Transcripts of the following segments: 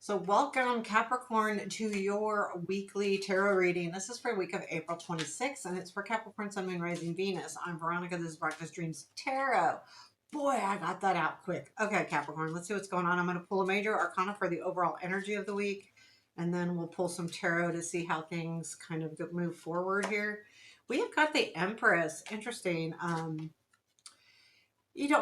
So welcome Capricorn to your weekly tarot reading. This is for the week of April 26th and it's for Capricorn, Sun, Moon, Rising, Venus. I'm Veronica. This is Veronicas Dreams Tarot. Boy, I got that out quick. Okay, Capricorn, let's see what's going on. I'm going to pull a major arcana for the overall energy of the week, and then we'll pull some tarot to see how things kind of move forward here. We have got the Empress. Interesting. I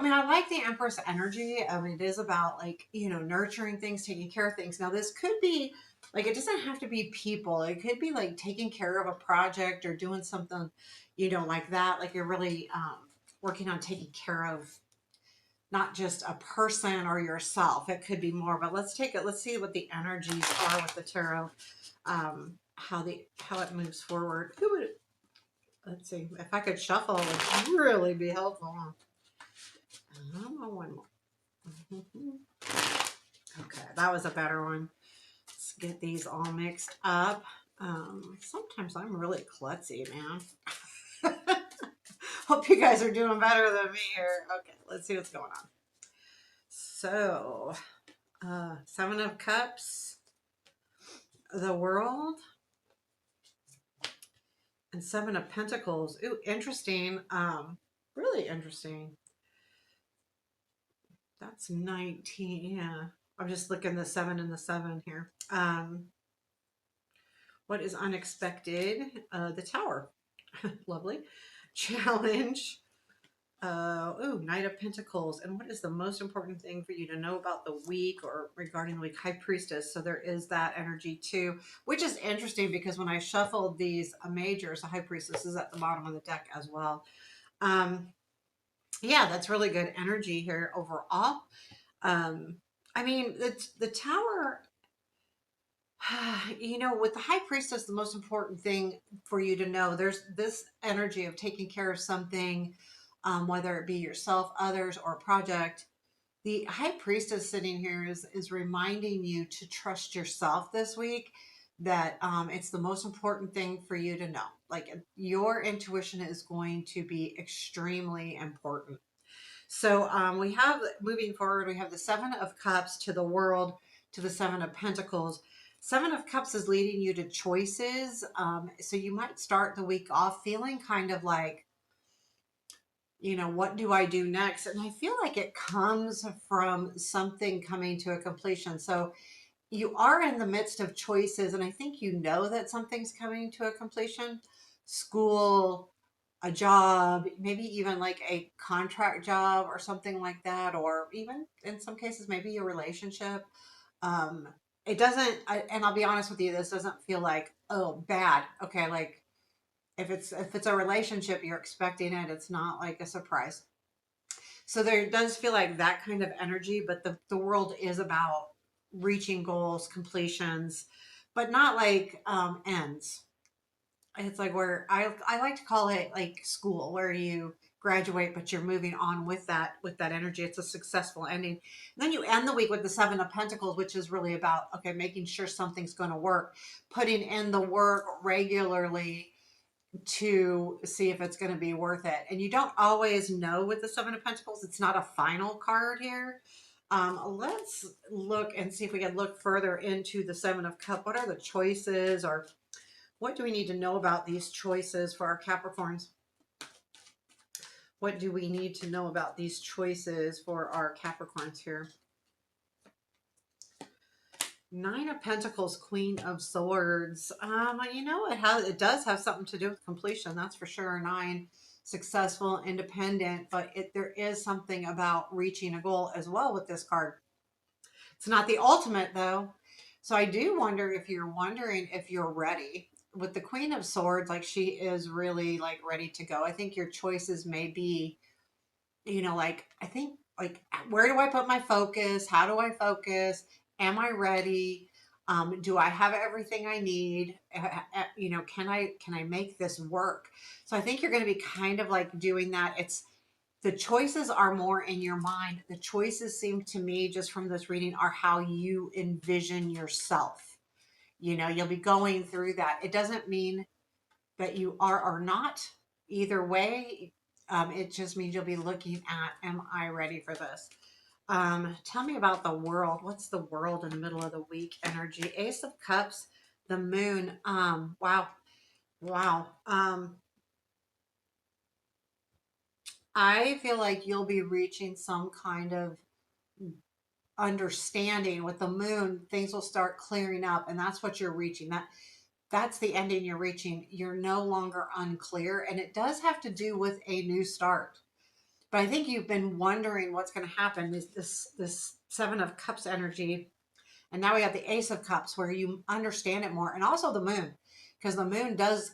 mean, I like the Empress energy. It is about like, nurturing things, taking care of things. Now, this could be like, it doesn't have to be people. It could be like taking care of a project or doing something, like that. Like you're really working on taking care of not just a person or yourself. It could be more, but let's take it. Let's see what the energies are with the tarot. How it moves forward. Let's see. If I could shuffle, it would really be helpful. One more. Okay, that was a better one. Let's get these all mixed up. Sometimes I'm really klutzy, man. Hope you guys are doing better than me here. Okay, let's see what's going on. So, Seven of Cups, the World, and Seven of Pentacles. Ooh, interesting. Really interesting. That's 19. Yeah. I'm just looking the 7 and the 7 here. What is unexpected? The Tower. Lovely. Challenge. Knight of Pentacles. And what is the most important thing for you to know about the week or regarding the week? High Priestess. So there is that energy too, which is interesting because when I shuffled these majors, the High Priestess is at the bottom of the deck as well. Yeah, that's really good energy here overall. I mean, the Tower, with the High Priestess, the most important thing for you to know, there's this energy of taking care of something, whether it be yourself, others, or a project. The High Priestess sitting here is reminding you to trust yourself this week, that it's the most important thing for you to know. Like your intuition is going to be extremely important. So we have, moving forward, we have the Seven of Cups to the World, to the Seven of Pentacles. Seven of Cups is leading you to choices. So you might start the week off feeling kind of like, what do I do next? And I feel like it comes from something coming to a completion. So you are in the midst of choices, and I think you know that something's coming to a completion. School, a job, maybe even like a contract job or something like that, or even in some cases, maybe a relationship. Um, it doesn't, and I'll be honest with you, this doesn't feel like, oh, bad. Okay, like if it's a relationship, you're expecting it. It's not like a surprise. So there does feel like that kind of energy, but the world is about reaching goals, completions, but not like ends. It's like where I like to call it like school, where you graduate, but you're moving on with that energy. It's a successful ending. And then you end the week with the Seven of Pentacles, which is really about, okay, making sure something's going to work, putting in the work regularly to see if it's going to be worth it. And you don't always know with the Seven of Pentacles. It's not a final card here. Let's look and see if we can look further into the Seven of Cups. What are the choices, or what do we need to know about these choices for our Capricorns? What do we need to know about these choices for our Capricorns here? Nine of Pentacles, Queen of Swords. It does have something to do with completion, that's for sure. Nine, successful, independent, but there is something about reaching a goal as well with this card. It's not the ultimate though. So I do wonder if you're wondering if you're ready. With the Queen of Swords, like she is really like ready to go. I think your choices may be, like, I think like, where do I put my focus? How do I focus? Am I ready? Do I have everything I need? Can I make this work? So I think you're going to be kind of like doing that. It's the choices are more in your mind. The choices seem to me, just from this reading, are how you envision yourself. You'll be going through that. It doesn't mean that you are or not. Either way, it just means you'll be looking at, am I ready for this? Tell me about the world. What's the world in the middle of the week energy? Ace of Cups, the moon. Wow. Wow. I feel like you'll be reaching some kind of understanding with the moon. Things will start clearing up, and that's what you're reaching. That's the ending you're reaching. You're no longer unclear, and it does have to do with a new start. But I think you've been wondering what's going to happen. Is this Seven of Cups energy, and now we have the Ace of Cups, where you understand it more, and also the moon, because the moon does,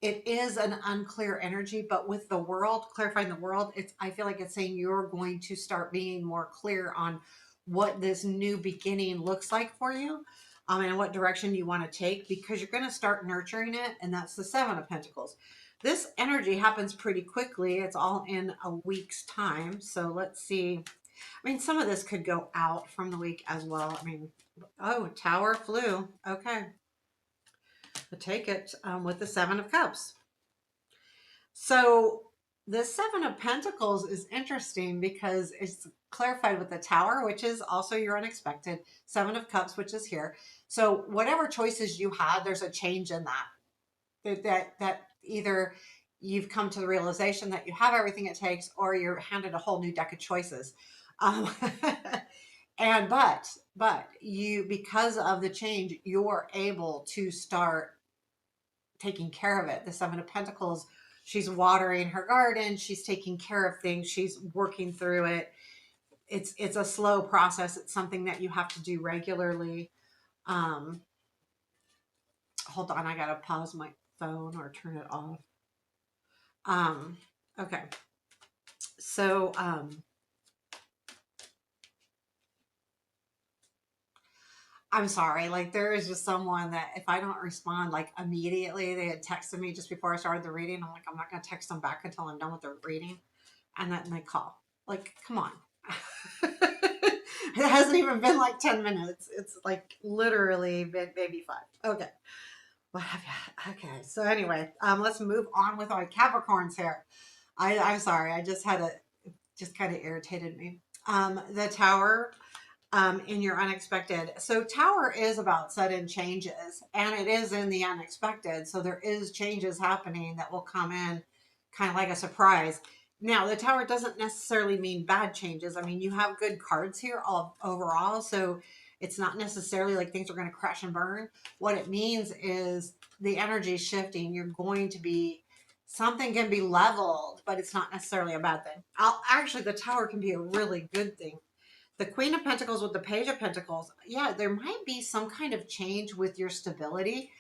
it is an unclear energy, but with the world, clarifying the world, it's, I feel like it's saying you're going to start being more clear on what this new beginning looks like for you, and what direction you want to take, because you're going to start nurturing it. And that's the Seven of Pentacles. This energy happens pretty quickly. It's all in a week's time. So let's see. I mean, some of this could go out from the week as well. I mean, oh, Tower flew. Okay. I'll take it, with the Seven of Cups. So the Seven of Pentacles is interesting because it's clarified with the Tower, which is also your unexpected, Seven of Cups, which is here. So whatever choices you had, there's a change in that. That either you've come to the realization that you have everything it takes, or you're handed a whole new deck of choices. Um, and but you, because of the change, you're able to start taking care of it. The Seven of Pentacles, she's watering her garden, she's taking care of things, she's working through it. It's a slow process. It's something that you have to do regularly. Um, Hold on, I gotta pause my phone or turn it off. Um, okay. So I'm sorry. Like, there is just someone that if I don't respond like immediately, they had texted me just before I started the reading. I'm like, I'm not gonna text them back until I'm done with the reading, and then they call. Like, come on. It hasn't even been like 10 minutes. It's like literally been maybe five. Okay. What have you? Okay. So anyway, let's move on with our Capricorns here. I'm sorry. I just had a, just kind of irritated me. The Tower, in your unexpected. So Tower is about sudden changes, and it is in the unexpected. So there is changes happening that will come in kind of like a surprise. Now, the Tower doesn't necessarily mean bad changes. I mean, you have good cards here all overall, so it's not necessarily like things are going to crash and burn. What it means is the energy is shifting. You're going to be, something can be leveled, but it's not necessarily a bad thing. Actually, the Tower can be a really good thing. The Queen of Pentacles with the Page of Pentacles, yeah, there might be some kind of change with your stability.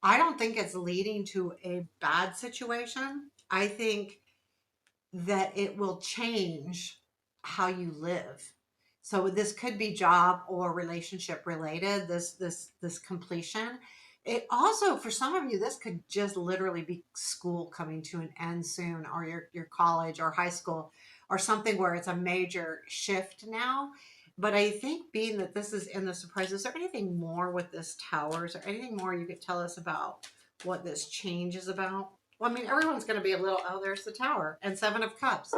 I don't think it's leading to a bad situation. I think that it will change how you live. So this could be job or relationship related, this completion. It also, for some of you, this could just literally be school coming to an end soon, or your college or high school, or something where it's a major shift now. But I think, being that this is in the surprise, is there anything more with this Tower? Is there anything more you could tell us about what this change is about? Well, I mean, everyone's going to be a little, oh, there's the Tower and Seven of Cups.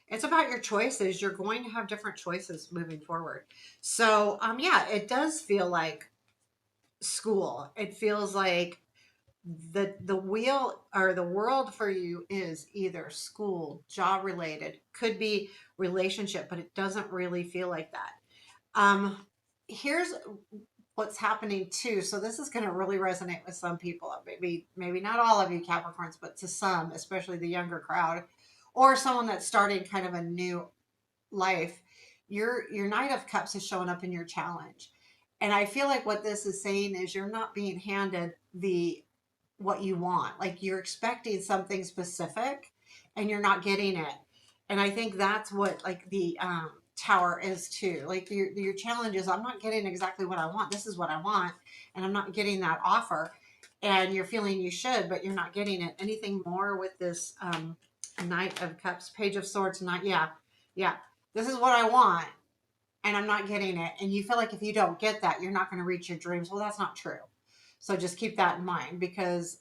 It's about your choices. You're going to have different choices moving forward. So, yeah, it does feel like school. It feels like the wheel or the world for you is either school, job related, could be relationship, but it doesn't really feel like that. Here's what's happening too. So this is going to really resonate with some people. Maybe not all of you Capricorns, but to some, especially the younger crowd, or someone that's starting kind of a new life. Your Knight of Cups is showing up in your challenge. And I feel like what this is saying is you're not being handed the what you want. Like, you're expecting something specific and you're not getting it. And I think that's what, like, the Tower is too. Like, your challenge is, I'm not getting exactly what I want. This is what I want, and I'm not getting that offer. And you're feeling you should, but you're not getting it. Anything more with this Knight of Cups, Page of Swords, not, yeah, yeah. This is what I want, and I'm not getting it. And you feel like if you don't get that, you're not going to reach your dreams. Well, that's not true. So just keep that in mind, because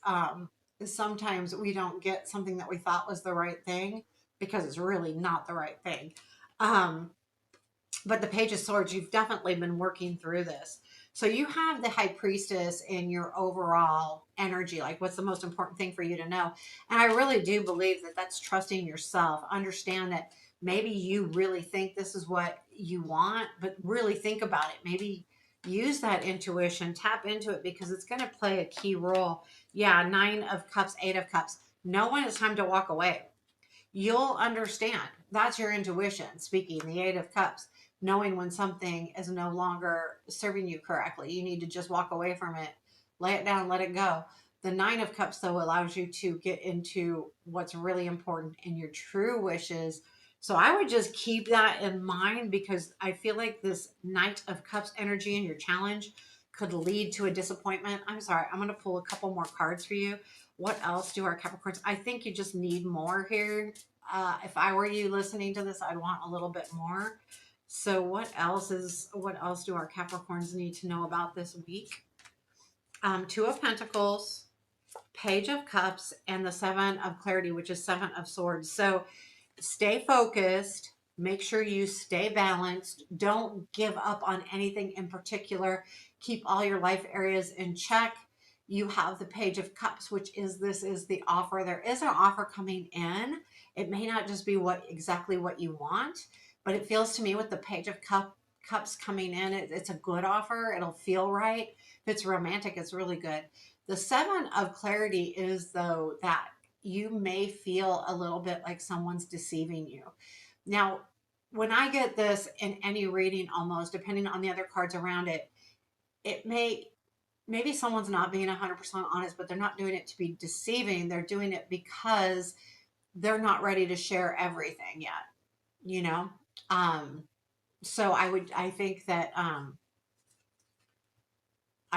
sometimes we don't get something that we thought was the right thing because it's really not the right thing. Um, but the Page of Swords, you've definitely been working through this. So you have the High Priestess in your overall energy. Like, what's the most important thing for you to know? And I really do believe that that's trusting yourself. Understand that maybe you really think this is what you want, but really think about it. Maybe use that intuition, tap into it, because it's going to play a key role. Yeah, Nine of Cups, Eight of Cups. Know when it's time to walk away. You'll understand. That's your intuition speaking, the Eight of Cups, knowing when something is no longer serving you correctly. You need to just walk away from it, lay it down, let it go. The Nine of Cups, though, allows you to get into what's really important in your true wishes. So I would just keep that in mind, because I feel like this Knight of Cups energy in your challenge could lead to a disappointment. I'm sorry, I'm going to pull a couple more cards for you. What else do our Capricorns? I think you just need more here. If I were you listening to this, I'd want a little bit more. So what else do our Capricorns need to know about this week? Two of Pentacles, Page of Cups, and the Seven of Clarity, which is Seven of Swords. So stay focused. Make sure you stay balanced. Don't give up on anything in particular. Keep all your life areas in check. You have the Page of Cups, which is this is the offer. There is an offer coming in. It may not just be exactly what you want, but it feels to me with the Page of Cups coming in, it's a good offer. It'll feel right. If it's romantic, it's really good. The Seven of Clarity is, though, that you may feel a little bit like someone's deceiving you. Now, when I get this in any reading, almost depending on the other cards around it, it maybe someone's not being 100% honest, but they're not doing it to be deceiving. They're doing it because they're not ready to share everything yet, you know? Um, so I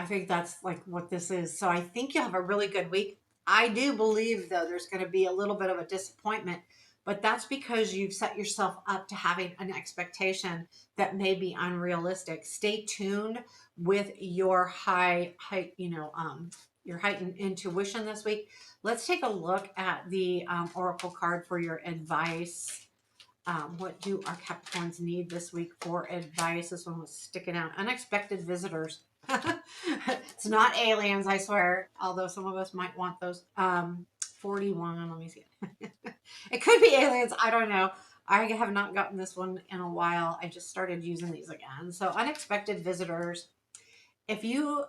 think that's like what this is. So I think you'll have a really good week. I do believe, though, there's going to be a little bit of a disappointment, but that's because you've set yourself up to having an expectation that may be unrealistic. Stay tuned with your your heightened intuition this week. Let's take a look at the Oracle card for your advice. What do our Capricorns need this week for advice? This one was sticking out. Unexpected visitors. It's not aliens, I swear. Although some of us might want those. 41. Let me see. It could be aliens. I don't know. I have not gotten this one in a while. I just started using these again. So unexpected visitors. If you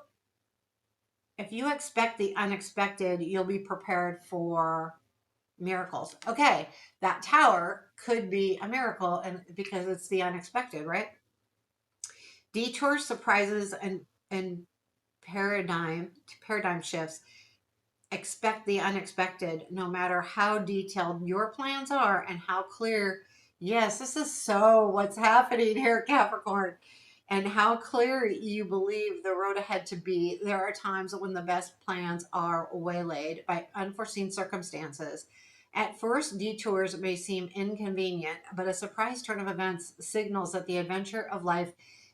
expect the unexpected, you'll be prepared for miracles. Okay, that tower could be a miracle, and because it's the unexpected, right? Detours, surprises, and paradigm shifts. Expect the unexpected, no matter how detailed your plans are and how clear. Yes, this is so what's happening here, Capricorn, and how clear you believe the road ahead to be. There are times when the best plans are waylaid by unforeseen circumstances. At first, detours may seem inconvenient, but a surprise turn of events signals that the adventure of life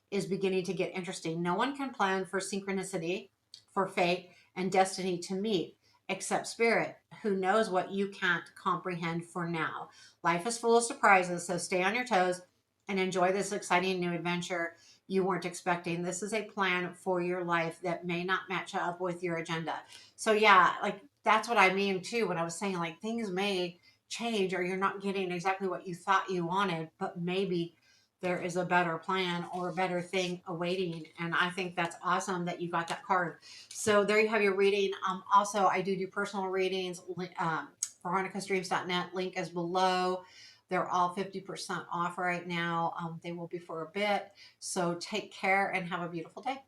is beginning to get interesting. No one can plan for synchronicity, for fate, and destiny to meet except spirit, who knows what you can't comprehend for now. Life is full of surprises, so stay on your toes and enjoy this exciting new adventure you weren't expecting. This is a plan for your life that may not match up with your agenda. So yeah, like that's what I mean too when I was saying like things may change or you're not getting exactly what you thought you wanted, but maybe there is a better plan or a better thing awaiting. And I think that's awesome that you got that card. So there you have your reading. Also, I do personal readings. Veronicasdreams.net. Link is below. They're all 50% off right now. They will be for a bit. So take care and have a beautiful day.